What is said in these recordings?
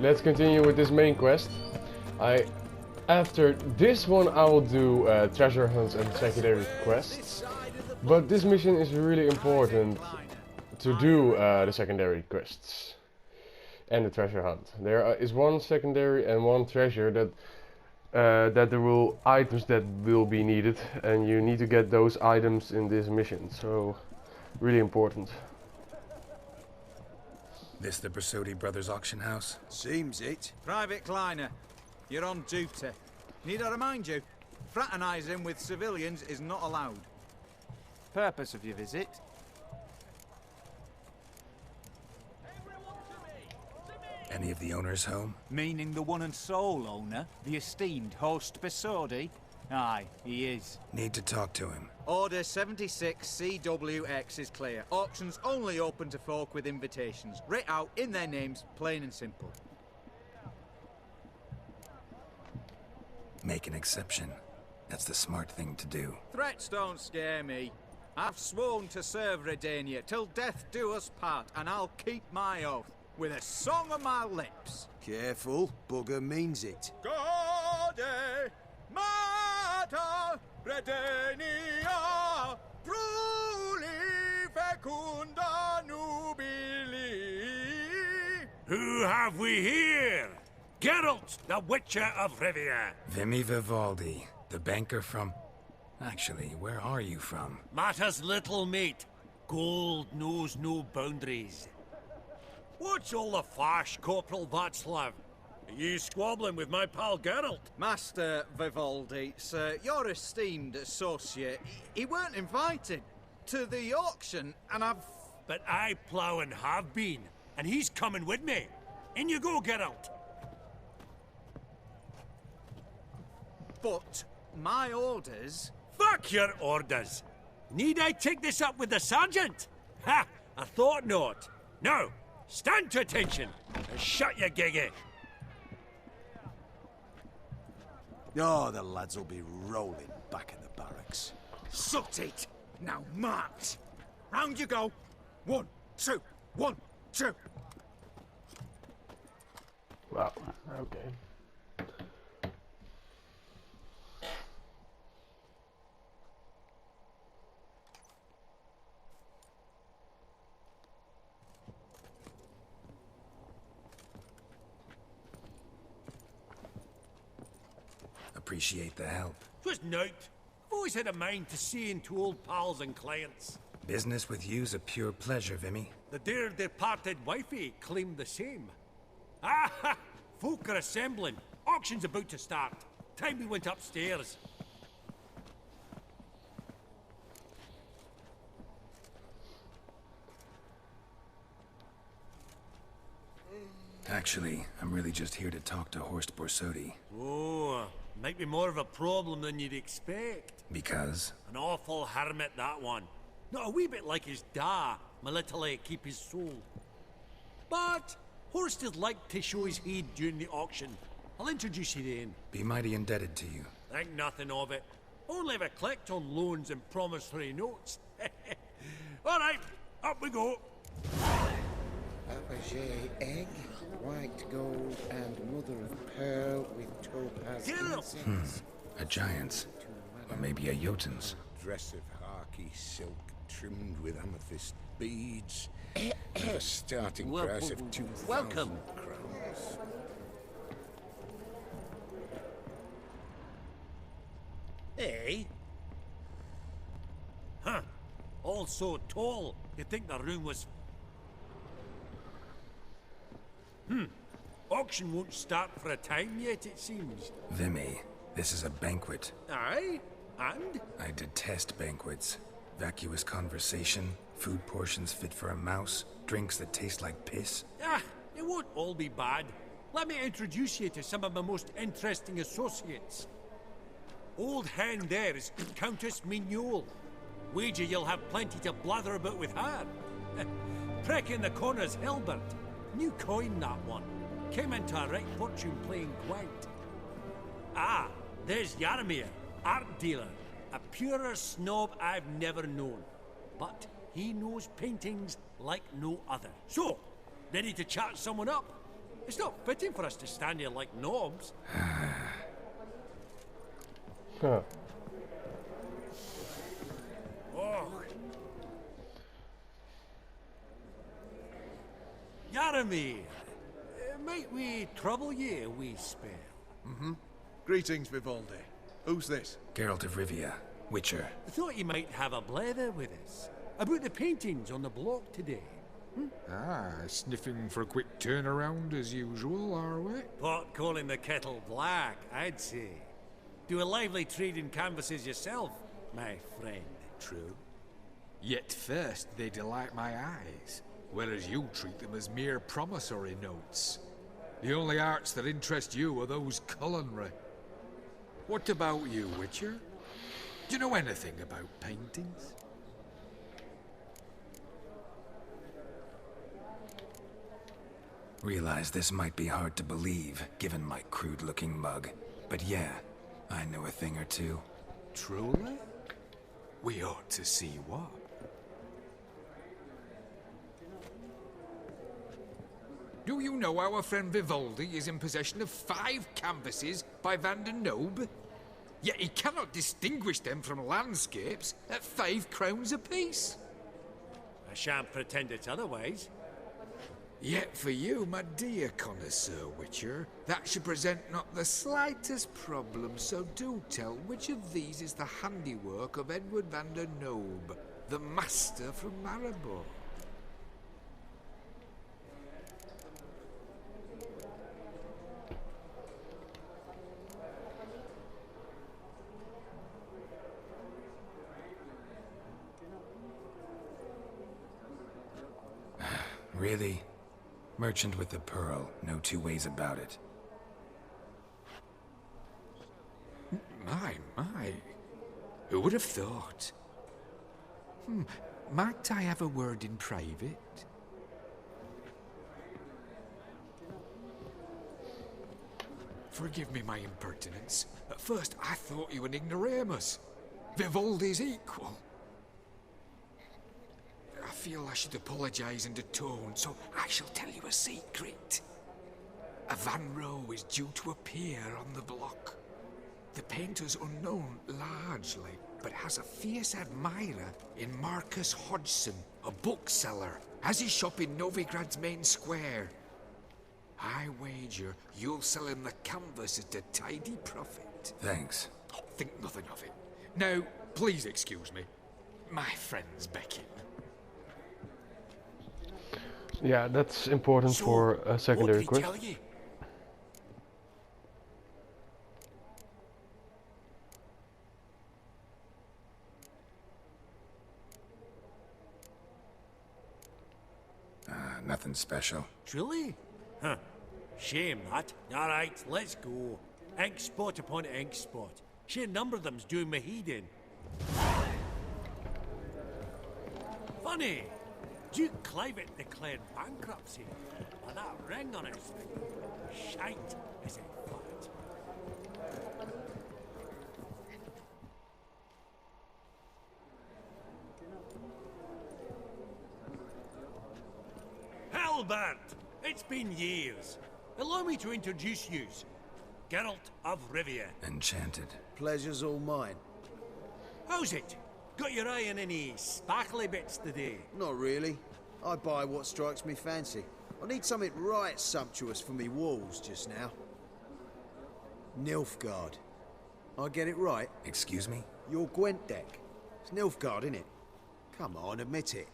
let's continue with this main quest. After this one I will do treasure hunts and secondary quests. But this mission is really important to do the secondary quests and the treasure hunt. There is one secondary and one treasure that there will items that will be needed, and you need to get those items in this mission. So really important. This the Brasodi Brothers auction house? Seems it. Private Kleiner, you're on duty. Need I remind you, fraternizing with civilians is not allowed. Purpose of your visit? Any of the owners home? Meaning the one and sole owner, the esteemed host Brasodi? Aye, he is. Need to talk to him. Order 76 CWX is clear. Auctions only open to folk with invitations. Writ out in their names, plain and simple. Make an exception. That's the smart thing to do. Threats don't scare me. I've sworn to serve Redania till death do us part, and I'll keep my oath with a song on my lips. Careful, bugger means it. Gode Mater Redania Truli fecunda nubili. Who have we here? Geralt, the Witcher of Rivia. Vimy Vivaldi, the banker from... Actually, where are you from? Matters little, mate. Gold knows no boundaries. What's all the fash, Corporal Václav? Are you squabbling with my pal Geralt? Master Vivaldi, sir, your esteemed associate, he weren't invited to the auction, and I've... But I plough and have been, and he's coming with me. In you go, Geralt. But my orders... Fuck your orders! Need I take this up with the sergeant? Ha! I thought not. Now, stand to attention and shut your giggy. Oh, the lads will be rolling back in the barracks. Sut it! Now march! Round you go! 1, 2, 1, 2! Wow, okay. Appreciate the help. 'Twas nowt. I've always had a mind to seeing to old pals and clients. Business with you's a pure pleasure, Vimy. The dear departed wifey claimed the same. Ah ha! Folk are assembling. Auction's about to start. Time we went upstairs. Actually, I'm really just here to talk to Horst Borsodi. Oh, might be more of a problem than you'd expect. Because? An awful hermit, that one. Not a wee bit like his da, military keep his soul. But Horst is like to show his heed during the auction. I'll introduce you then. Be mighty indebted to you. Think nothing of it. Only if I collect on loans and promissory notes. All right, up we go. Fabergé egg, white gold, and mother of pearl with topaz incense. A giant's. Or maybe a Jotun's. Dress of harky silk trimmed with amethyst beads. And a starting price of 2,000 welcome. crowns. Eh? Huh. All so tall, you'd think the room was... Auction won't start for a time yet, it seems. Vimy, this is a banquet. Aye? And? I detest banquets. Vacuous conversation, food portions fit for a mouse, drinks that taste like piss. Ah, it won't all be bad. Let me introduce you to some of my most interesting associates. Old hand there is Countess Mignole. Wager you'll have plenty to blather about with her. Prick in the corner's Hilbert. New coin, that one. Came into a right fortune playing Gwent. Ah, there's Yarmir, art dealer. A purer snob I've never known. But he knows paintings like no other. So, ready to chat someone up? It's not fitting for us to stand here like knobs. Huh. Oh. Yaramir, might we trouble ye a wee spell? Greetings, Vivaldi. Who's this? Geralt of Rivia, Witcher. I thought you might have a blather with us about the paintings on the block today. Ah, sniffing for a quick turnaround as usual, are we? Pot calling the kettle black, I'd say. Do a lively trade in canvases yourself, my friend. True. Yet first they delight my eyes, whereas you treat them as mere promissory notes. The only arts that interest you are those culinary. What about you, Witcher? Do you know anything about paintings? Realize this might be hard to believe, given my crude-looking mug. But yeah, I know a thing or two. Truly? We ought to see what. Do you know our friend Vivaldi is in possession of 5 canvases by Van der Nobe? Yet he cannot distinguish them from landscapes at 5 crowns apiece. I shan't pretend it's otherwise. Yet for you, my dear connoisseur Witcher, that should present not the slightest problem, so do tell which of these is the handiwork of Edward van der Nobe, the master from Maribor. Really? Merchant with the pearl, no two ways about it. My. Who would have thought? Might I have a word in private? Forgive me my impertinence. At first I thought you an ignoramus. Vivaldi's equal. I feel I should apologize and atone, so I shall tell you a secret. A Van Row is due to appear on the block. The painter's unknown largely, but has a fierce admirer in Marcus Hodgson, a bookseller, has his shop in Novigrad's main square. I wager you'll sell him the canvas at a tidy profit. Thanks. Oh, think nothing of it. Now, please excuse me. My friend's becking. Yeah, that's important for a secondary what did quest. he tell you? Nothing special. Truly? Huh. Shame that. Alright, let's go. Ink spot upon ink spot. Sheer number of them's doing me heed in. Funny. Duke Clivet declared bankruptcy. With that ring on his finger. Shite, is it fact? Halbert! It's been years. Allow me to introduce yous. Geralt of Rivia. Enchanted. Pleasure's all mine. How's it? Got your eye on any sparkly bits today? Not really. I buy what strikes me fancy. I need something right sumptuous for me walls just now. Nilfgaard. I get it right? Excuse me? Your Gwent deck. It's Nilfgaard, innit? Come on, admit it.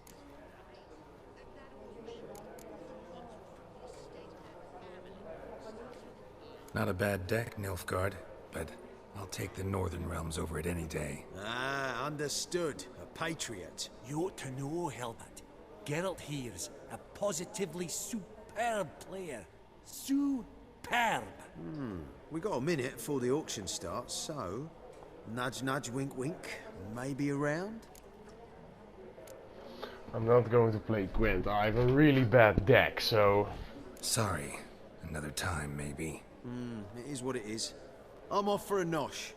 Not a bad deck, Nilfgaard, but I'll take the Northern Realms over it any day. Ah, understood. A patriot. You ought to know, Helbert. Geralt here's a positively superb player. Superb. We got a minute before the auction starts, so... Nudge, nudge, wink, wink. Maybe around? I'm not going to play Gwent. I have a really bad deck, so... Sorry. Another time, maybe. It is what it is. I'm off for a nosh.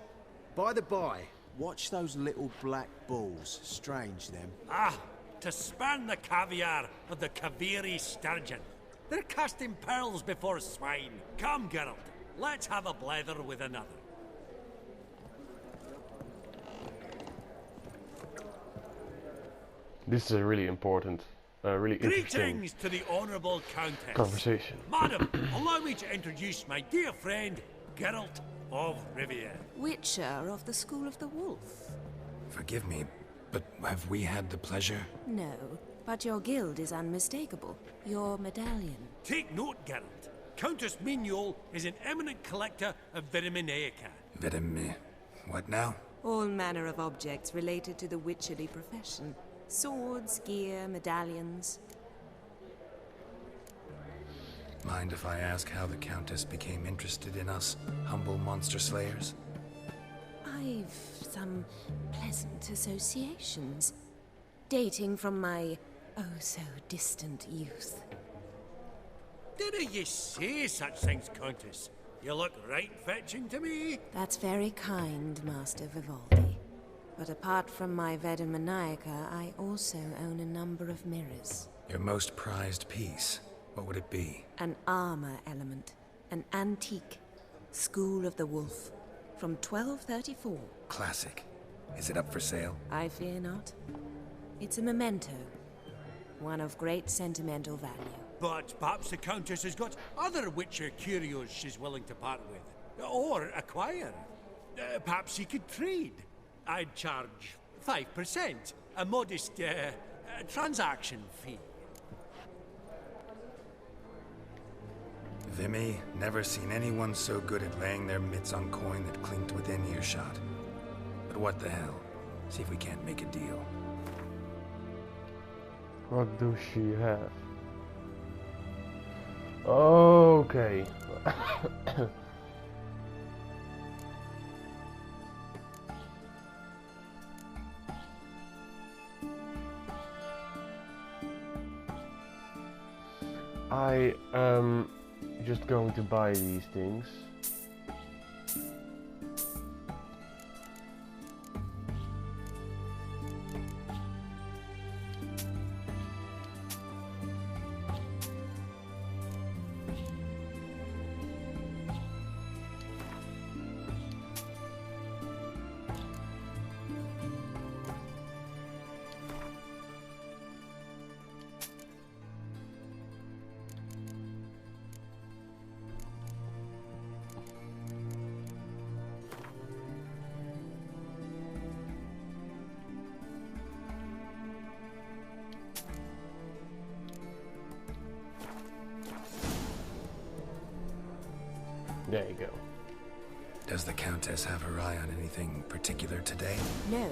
By the by, watch those little black balls. Strange, them. Ah, to span the caviar of the Kaviri sturgeon. They're casting pearls before swine. Come, Geralt, let's have a blether with another. This is a really important, really interesting Greetings to the Honourable Countess. conversation. Madam, allow me to introduce my dear friend, Geralt of Rivia. Witcher of the School of the Wolf. Forgive me, but have we had the pleasure? No, but your guild is unmistakable. Your medallion. Take note, Geralt. Countess Mignol is an eminent collector of Vitaminaica. What now? All manner of objects related to the witcherly profession. Swords, gear, medallions. Mind if I ask how the Countess became interested in us, humble monster slayers? I've some pleasant associations, dating from my oh-so-distant youth. Didn't you say such things, Countess? You look right fetching to me. That's very kind, Master Vivaldi. But apart from my Vitaminaica, I also own a number of mirrors. Your most prized piece, what would it be? An armor element. An antique. School of the Wolf. From 1234. Classic. Is it up for sale? I fear not. It's a memento. One of great sentimental value. But perhaps the Countess has got other Witcher curios she's willing to part with. Or acquire. Perhaps you could trade. I'd charge 5%. A modest, transaction fee. Vimy, never seen anyone so good at laying their mitts on coin that clinked within earshot. But what the hell? See if we can't make a deal. What does she have? Okay. I am just going to buy these things. There you go. Does the Countess have her eye on anything particular today? No,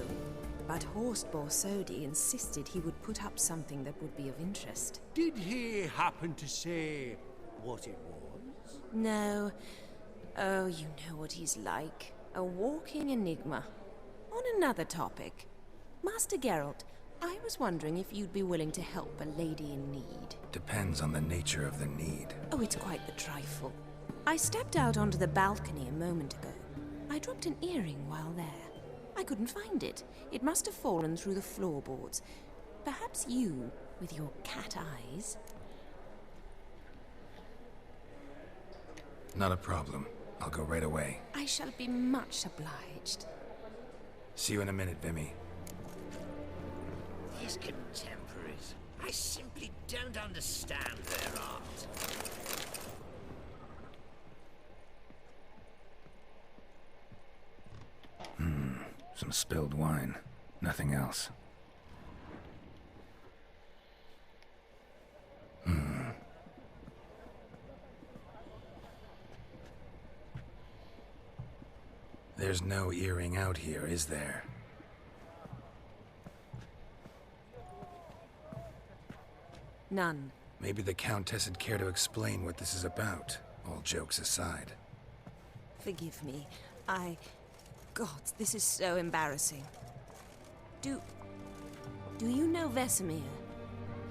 but Horst Borsodi insisted he would put up something that would be of interest. Did he happen to say what it was? No. Oh, you know what he's like. A walking enigma. On another topic. Master Geralt, I was wondering if you'd be willing to help a lady in need. Depends on the nature of the need. Oh, it's quite the trifle. I stepped out onto the balcony a moment ago. I dropped an earring while there. I couldn't find it. It must have fallen through the floorboards. Perhaps you, with your cat eyes... Not a problem. I'll go right away. I shall be much obliged. See you in a minute, Vimy. These contemporaries, I simply don't understand their art. Some spilled wine. Nothing else. There's no earring out here, is there? None. Maybe the Countess would care to explain what this is about, all jokes aside. Forgive me. God, this is so embarrassing. Do you know Vesemir?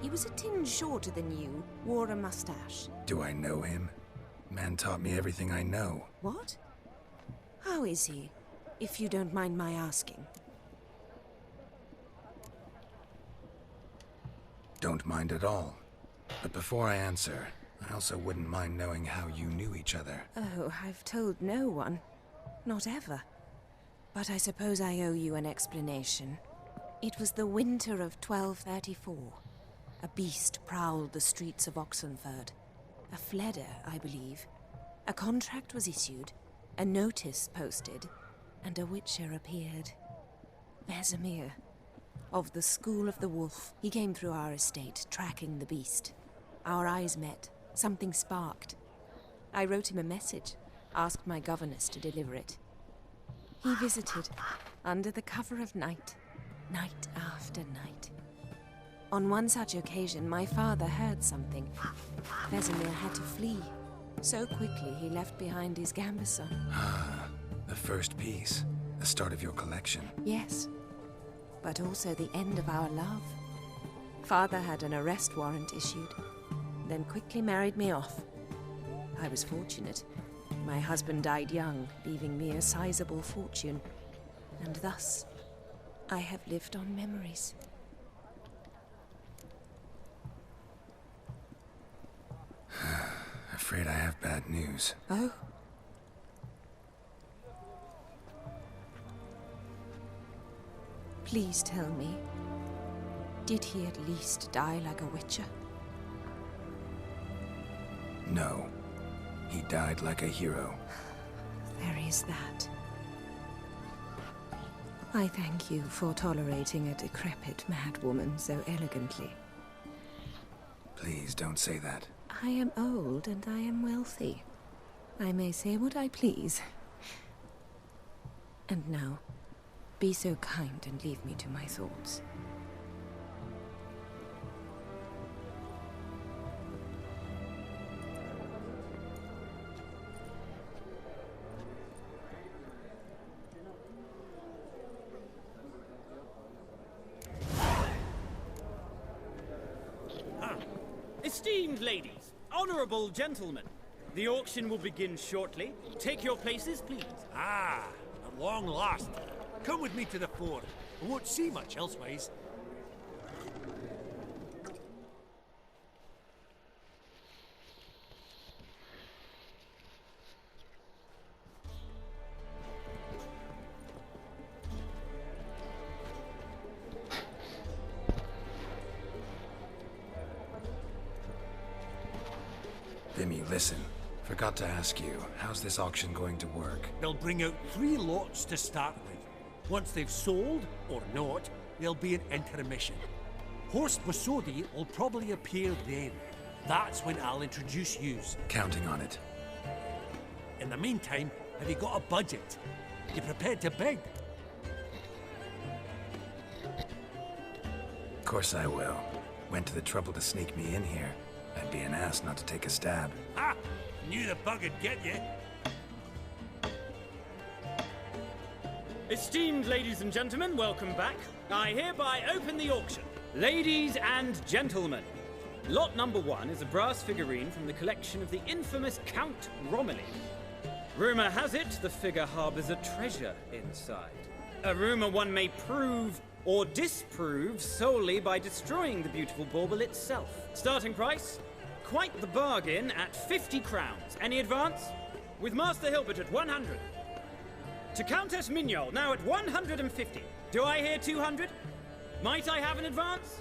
He was a tinge shorter than you, wore a mustache. Do I know him? Man taught me everything I know. What? How is he, if you don't mind my asking? Don't mind at all. But before I answer, I also wouldn't mind knowing how you knew each other. Oh, I've told no one. Not ever. But I suppose I owe you an explanation. It was the winter of 1234. A beast prowled the streets of Oxenford. A fledder, I believe. A contract was issued, a notice posted, and a witcher appeared. Sesame, of the School of the Wolf. He came through our estate, tracking the beast. Our eyes met. Something sparked. I wrote him a message, asked my governess to deliver it. He visited, under the cover of night, night after night. On one such occasion, my father heard something. Vesemir had to flee. So quickly, he left behind his gambeson. Ah, the first piece. The start of your collection. Yes, but also the end of our love. Father had an arrest warrant issued, then quickly married me off. I was fortunate. My husband died young, leaving me a sizable fortune. And thus, I have lived on memories. Afraid I have bad news. Oh? Please tell me, did he at least die like a witcher? No. He died like a hero. There is that. I thank you for tolerating a decrepit madwoman so elegantly. Please don't say that. I am old and I am wealthy. I may say what I please. And now, be so kind and leave me to my thoughts. Esteemed ladies, honorable gentlemen, the auction will begin shortly. Take your places, please. Ah, at long last. Come with me to the fore. I won't see much elsewise. Vimy, listen. Forgot to ask you, how's this auction going to work? They'll bring out 3 lots to start with. Once they've sold, or not, there'll be an intermission. Horst Bosodi will probably appear then. That's when I'll introduce yous. Counting on it. In the meantime, have you got a budget? You prepared to bid? Of course I will. Went to the trouble to sneak me in here. I'd be an ass not to take a stab. Ha! Knew the bug would get you. Esteemed ladies and gentlemen, welcome back. I hereby open the auction. Ladies and gentlemen, lot number 1 is a brass figurine from the collection of the infamous Count Romilly. Rumor has it the figure harbors a treasure inside. A rumor one may prove or disprove solely by destroying the beautiful bauble itself. Starting price? Quite the bargain at 50 crowns. Any advance? With Master Hilbert at 100. To Countess Mignol, now at 150. Do I hear 200? Might I have an advance?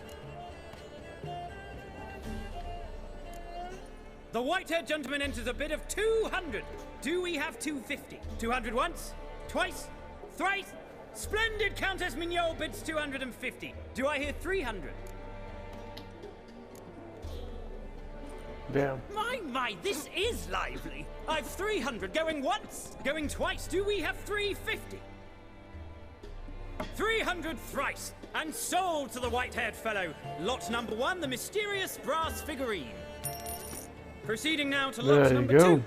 The white-haired gentleman enters a bid of 200. Do we have 250? 200 once? Twice? Thrice? Splendid! Countess Mignol bids 250. Do I hear 300? Damn. My, this is lively. I've 300 going once, going twice. Do we have 350? 300 thrice, and sold to the white-haired fellow. Lot number 1, the mysterious brass figurine. Proceeding now to lot number 2.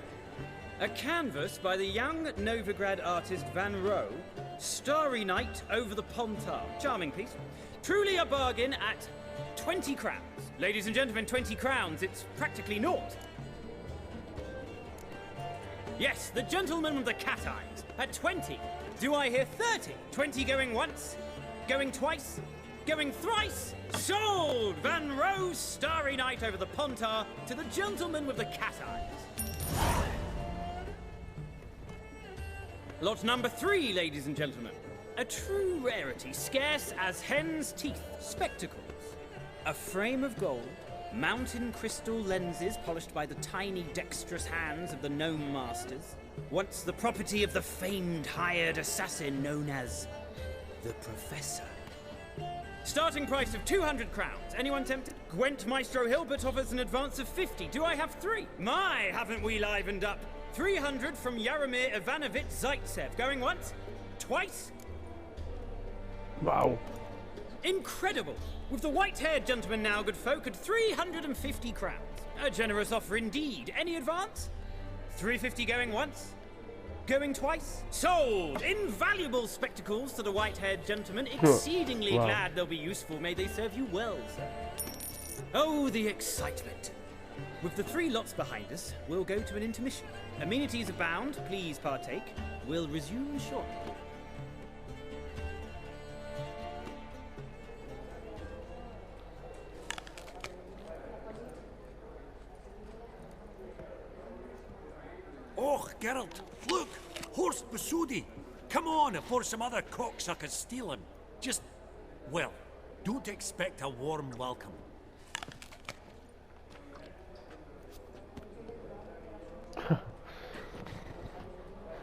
A canvas by the young Novigrad artist Van Rohe, Starry Night over the Pontar. Charming piece. Truly a bargain at 20 crowns. Ladies and gentlemen, 20 crowns, it's practically naught. Yes, the gentleman with the cat eyes, at 20. Do I hear 30? 20 going once, going twice, going thrice. Sold! Van Roe's Starry Night over the Pontar to the gentleman with the cat eyes. Lot number 3, ladies and gentlemen. A true rarity, scarce as hen's teeth. Spectacles. A frame of gold, mountain crystal lenses polished by the tiny dexterous hands of the gnome masters. Once the property of the famed hired assassin known as the Professor. Starting price of 200 crowns. Anyone tempted? Gwent Maestro Hilbert offers an advance of 50. Do I have 3? My, haven't we livened up? 300 from Yaromir Ivanovich Zaitsev. Going once? Twice? Wow. Incredible! With the white-haired gentleman now, good folk, at 350 crowns. A generous offer indeed. Any advance? 350 going once? Going twice? Sold! Invaluable spectacles to the white-haired gentleman. Exceedingly Wow. glad they'll be useful. May they serve you well, sir. Oh, the excitement. With the 3 lots behind us, we'll go to an intermission. Amenities abound. Please partake. We'll resume shortly. Oh, Geralt, look! Horst Basudi! Come on before some other cocksuckers steal him. Just, well, don't expect a warm welcome.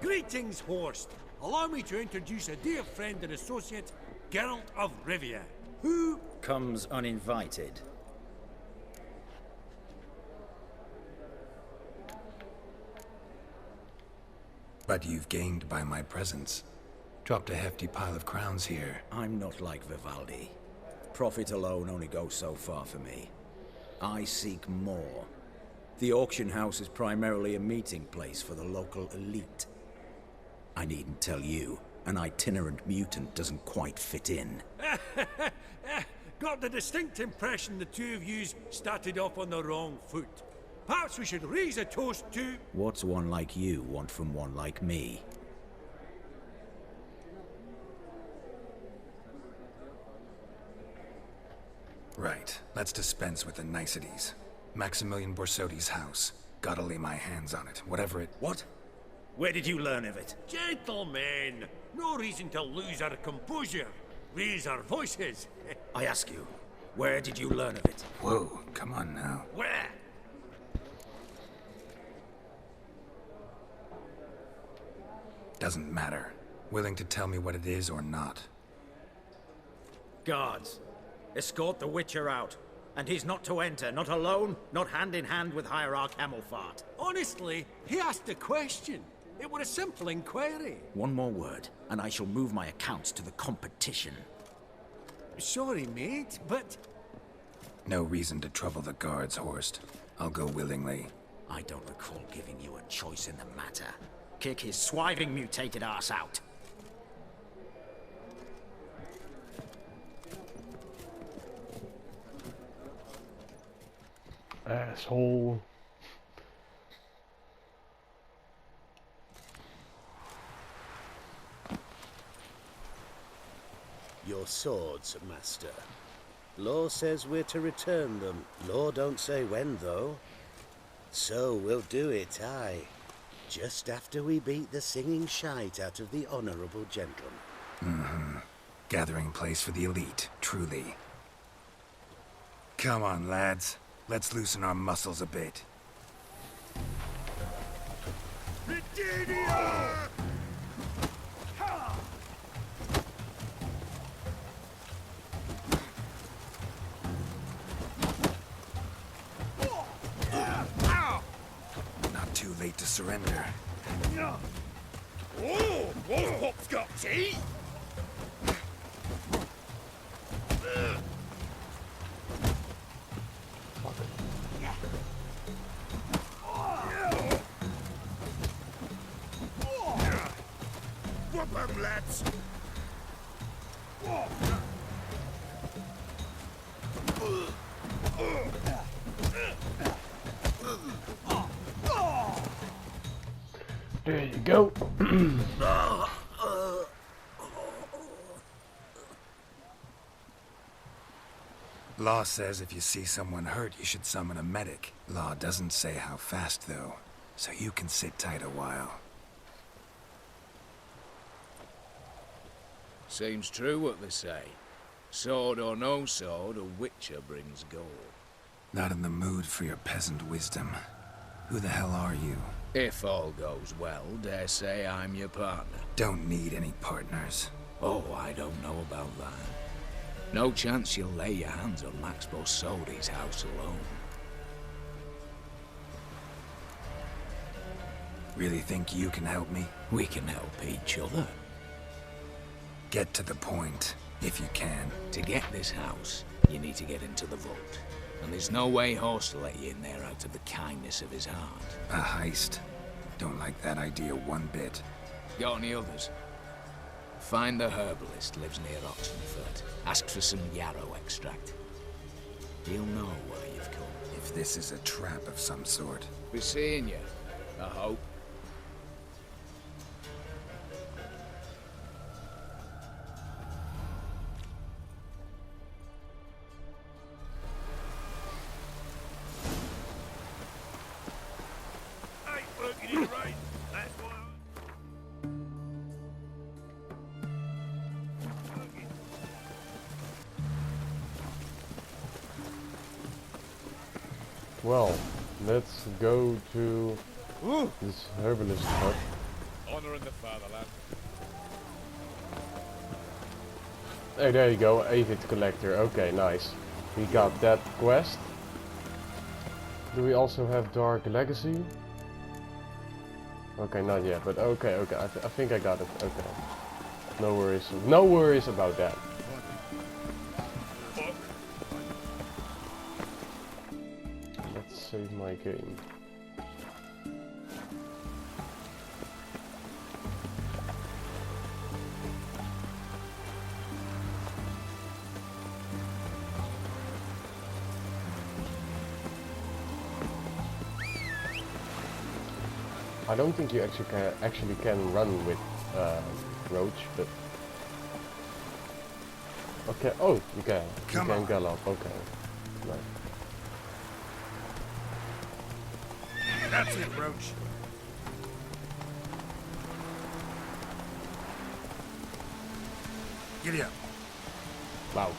Greetings, Horst. Allow me to introduce a dear friend and associate, Geralt of Rivia, who comes uninvited. But you've gained by my presence. Dropped a hefty pile of crowns here. I'm not like Vivaldi. Profit alone only goes so far for me. I seek more. The auction house is primarily a meeting place for the local elite. I needn't tell you, an itinerant mutant doesn't quite fit in. got the distinct impression the two of yous started off on the wrong foot. Perhaps we should raise a toast to... What's one like you want from one like me? Right. Let's dispense with the niceties. Maximilian Borsodi's house. Gotta lay my hands on it, whatever it... What? Where did you learn of it? Gentlemen, no reason to lose our composure. Raise our voices. I ask you, where did you learn of it? Whoa, come on now. Where? Doesn't matter. Willing to tell me what it is or not. Guards, escort the Witcher out. And he's not to enter, not alone, not hand in hand with Hierarch Hamelfart. Honestly, he asked a question. It were a simple inquiry. One more word, and I shall move my accounts to the competition. Sorry, mate, but... No reason to trouble the guards, Horst. I'll go willingly. I don't recall giving you a choice in the matter. Kick his swiving mutated ass out. Asshole. Your swords, master. Law says we're to return them. Law don't say when, though. So we'll do it, aye. Just after we beat the singing shite out of the honourable gentleman. Mm-hmm. Gathering place for the elite, truly. Come on, lads. Let's loosen our muscles a bit. Not too late to surrender. Oh, Wolfhop's got tea! Whoop 'em, lads! There you go. Law says if you see someone hurt, you should summon a medic. Law doesn't say how fast, though, so you can sit tight a while. Seems true what they say. Sword or no sword, a witcher brings gold. Not in the mood for your peasant wisdom. Who the hell are you? If all goes well, dare say I'm your partner. Don't need any partners. Oh, I don't know about that. No chance you'll lay your hands on Max Bossodi's house alone. Really think you can help me? We can help each other. Get to the point, if you can. To get this house, you need to get into the vault. And there's no way HOS will let you in there out of the kindness of his heart. A heist? Don't like that idea one bit. Got any others? Find the herbalist, lives near Oxenford. Ask for some yarrow extract. He'll know why you've come. If this is a trap of some sort. Be seeing you, I hope. Well, let's go to this herbalist hut. Honor in the fatherland. Hey, there you go, Avid Collector. Okay, nice. We got that quest. Do we also have Dark Legacy? Okay, not yet, but okay, I think I got it. Okay. No worries about that. Let's save my game. I don't think you actually can run with Roach, but okay. Oh, you can. You can gallop. Okay. Nice. That's it, Roach. Giddy up. Wow.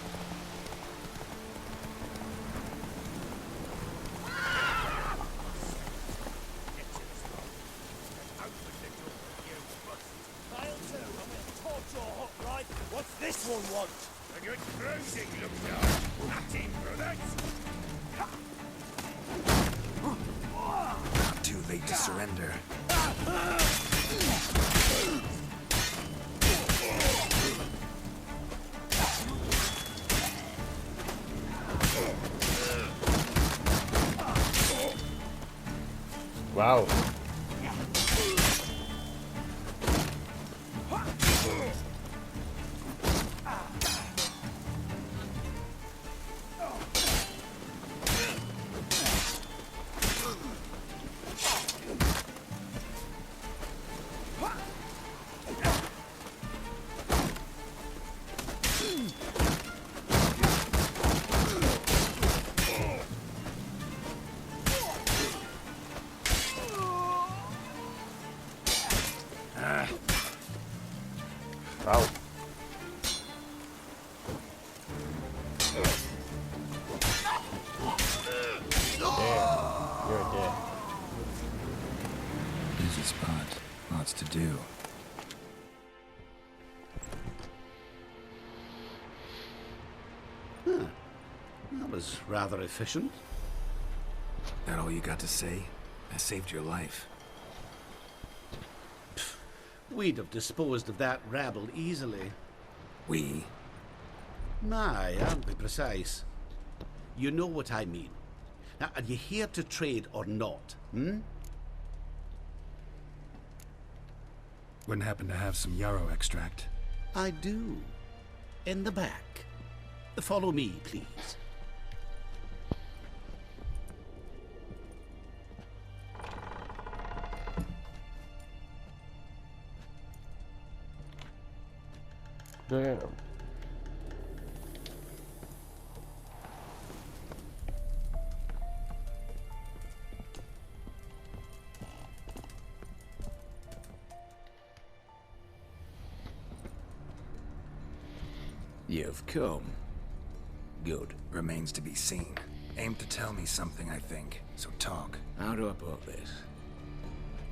What's this one want? A good bruising, look down. Nothing, brothers. Not too late to surrender. Wow. Wow. You're dead. Busy spot. Lots to do. That was rather efficient. That all you got to say? I saved your life. We'd have disposed of that rabble easily. We? Aye, I'll be precise. You know what I mean. Now, are you here to trade or not, hmm? Wouldn't happen to have some yarrow extract. I do. In the back. Follow me, please. Damn. You've come. Good. Remains to be seen. Aim to tell me something, I think. So talk. How do I put this?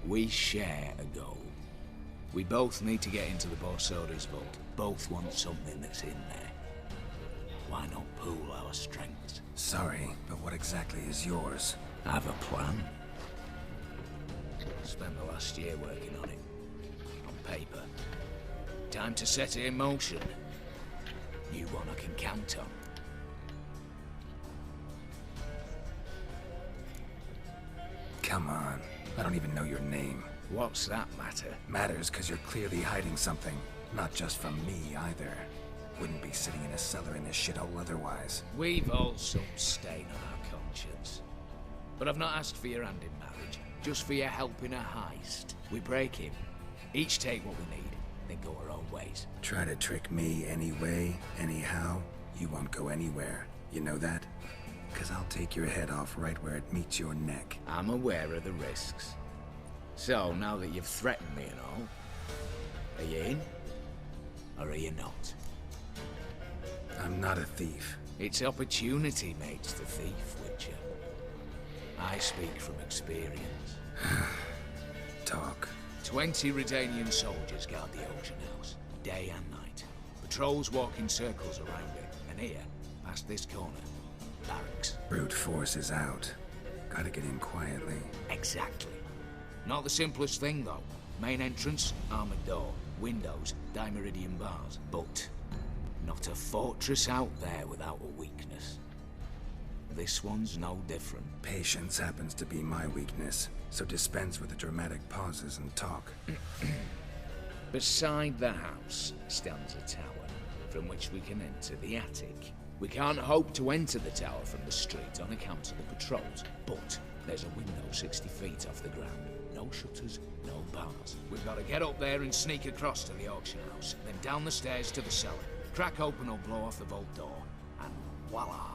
We share a goal. We both need to get into the Borsodi's vault. Both want something that's in there. Why not pool our strengths? Sorry, but what exactly is yours? I have a plan. Spent the last year working on it. On paper. Time to set it in motion. You one I can count on. Come on. I don't even know your name. What's that matter? Matters because you're clearly hiding something. Not just from me, either. Wouldn't be sitting in a cellar in this shithole otherwise. We've all some stain on our conscience. But I've not asked for your hand in marriage. Just for your help in a heist. We break him. Each take what we need, then go our own ways. Try to trick me anyway, anyhow, you won't go anywhere. You know that? Because I'll take your head off right where it meets your neck. I'm aware of the risks. So, now that you've threatened me and all, are you in? Or are you not? I'm not a thief. It's opportunity makes the thief, Witcher. I speak from experience. Talk. 20 Redanian soldiers guard the auction house, day and night. Patrols walk in circles around it, and here, past this corner, barracks. Brute force is out. Gotta get in quietly. Exactly. Not the simplest thing, though. Main entrance, armored door, windows, dimeridian bars. But not a fortress out there without a weakness. This one's no different. Patience happens to be my weakness, so dispense with the dramatic pauses and talk. Beside the house stands a tower, from which we can enter the attic. We can't hope to enter the tower from the street on account of the patrols, but there's a window 60 feet off the ground. No shutters, no bars. We've got to get up there and sneak across to the auction house, then down the stairs to the cellar. Crack open or blow off the vault door, and voila!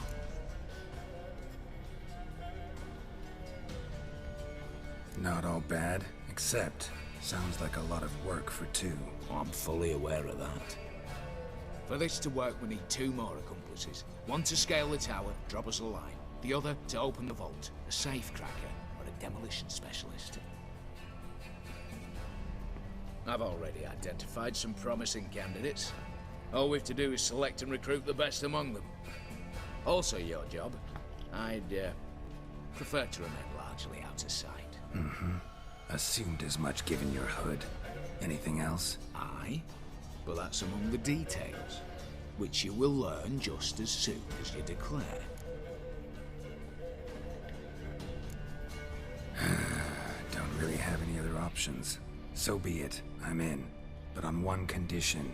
Not all bad, except sounds like a lot of work for two. I'm fully aware of that. For this to work, we need 2 more accomplices. One to scale the tower, drop us a line. The other to open the vault, a safe cracker or a demolition specialist. I've already identified some promising candidates. All we've to do is select and recruit the best among them. Also your job. I'd prefer to remain largely out of sight. Assumed as much given your hood. Anything else? Aye, but that's among the details, which you will learn just as soon as you declare. Don't really have any other options. So be it. I'm in. But on one condition.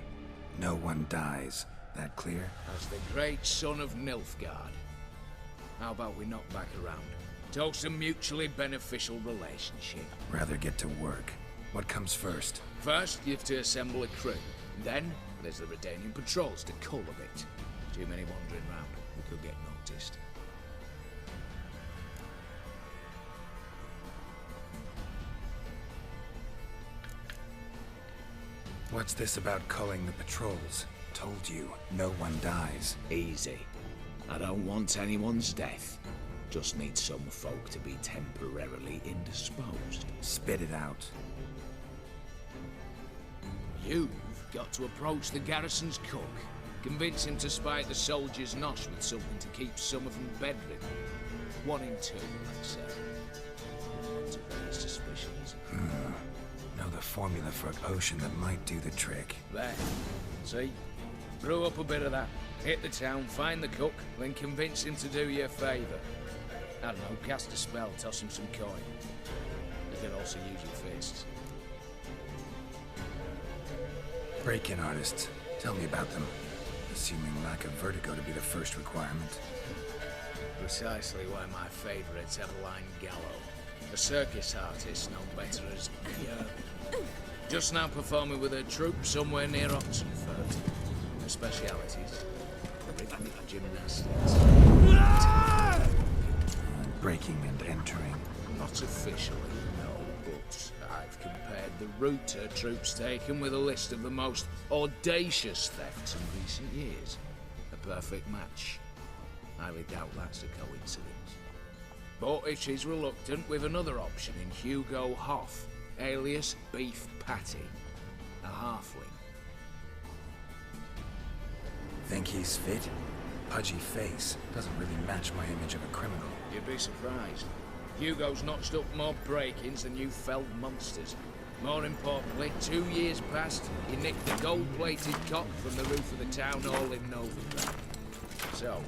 No one dies. That clear? As the great son of Nilfgaard. How about we knock back around? Toast a mutually beneficial relationship. Rather get to work. What comes first? First, you have to assemble a crew. Then, there's the Redanian patrols to cull a bit. Too many wandering round. We could get noticed. What's this about culling the patrols? Told you, no one dies. Easy. I don't want anyone's death. Just need some folk to be temporarily indisposed. Spit it out. You've got to approach the garrison's cook. Convince him to spite the soldiers' nosh with something to keep some of them bedridden. 1 in 2, I'd say. To raise suspicions. Know the formula for a potion that might do the trick. There. See? Brew up a bit of that. Hit the town, find the cook, then convince him to do you a favour. I don't know, cast a spell, toss him some coin. You could also use your fists. Break-in artists. Tell me about them. Assuming lack of vertigo to be the first requirement. Precisely why my favourite's Eveline Gallo. A circus artist known better as just now performing with her troupe somewhere near Oxenford. Her specialities, rhythmic gymnastics. Breaking and entering. Not officially, no, but I've compared of the route her troops taken with a list of the most audacious thefts in recent years. A perfect match. Highly doubt that's a coincidence. But if she's reluctant, with another option in Hugo Hoff, alias Beef Patty, a halfling. Think he's fit? Pudgy face doesn't really match my image of a criminal. You'd be surprised. Hugo's notched up more break-ins than you felled monsters. More importantly, 2 years past, he nicked a gold-plated cock from the roof of the town hall in Novigrad. So,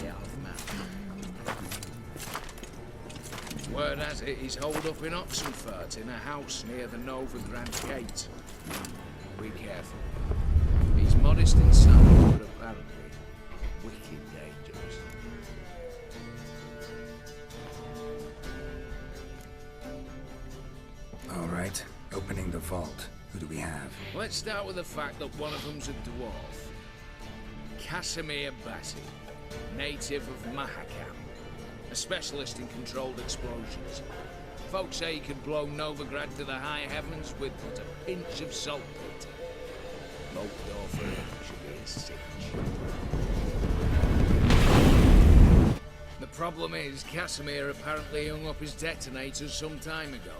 yeah, man. Word has it, he's holed up in Oxenfurt in a house near the Novigrad gate. Be careful. He's modest in sound, but apparently wicked dangerous. All right, opening the vault. Who do we have? Let's start with the fact that one of them's a dwarf. Casimir Bassi, native of Mahakam, a specialist in controlled explosions. Folks say he could blow Novigrad to the high heavens with but a pinch of saltpeter. Locked door for him should be a cinch. The problem is, Casimir apparently hung up his detonators some time ago.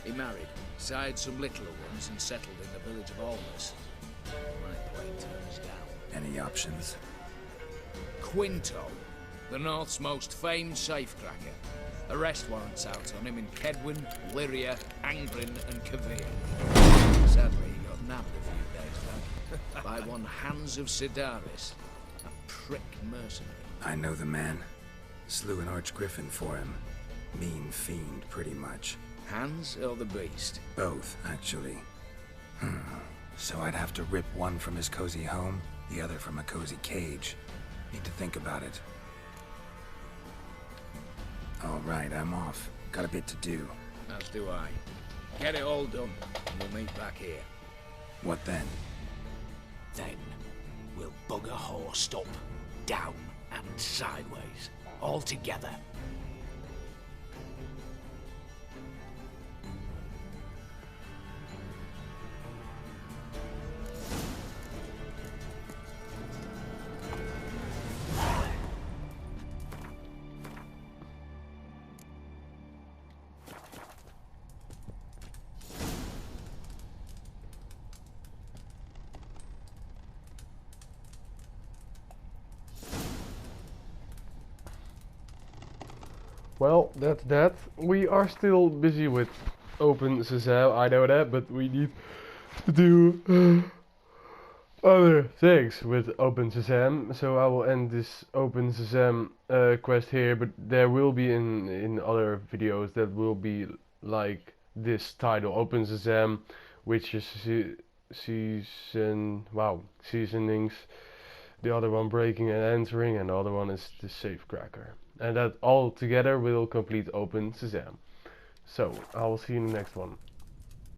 He married, sired some littler ones, and settled in the village of Almas. My plane turns down. Any options? Quinto, the North's most famed safecracker. Arrest warrants out on him in Kedwin, Lyria, Angrin, and Kavir. Sadly, he got nabbed a few days back by one Hans of Sidaris, a prick mercenary. I know the man. Slew an archgriffin for him. Mean fiend, pretty much. Hans or the beast? Both, actually. So I'd have to rip one from his cozy home, the other from a cozy cage. Need to think about it. All right, I'm off. Got a bit to do. As do I. Get it all done, and we'll meet back here. What then? Then we'll bug a horse up, down and sideways, all together. Well, that's that. We are still busy with Open Sesame, I know that, but we need to do other things with Open Sesame. So I will end this Open Sesame quest here, but there will be in other videos that will be like this title, Open Sesame, which is seasonings. The other one breaking and entering, and the other one is the safecracker. And that all together will complete Open Sesame. So, I will see you in the next one.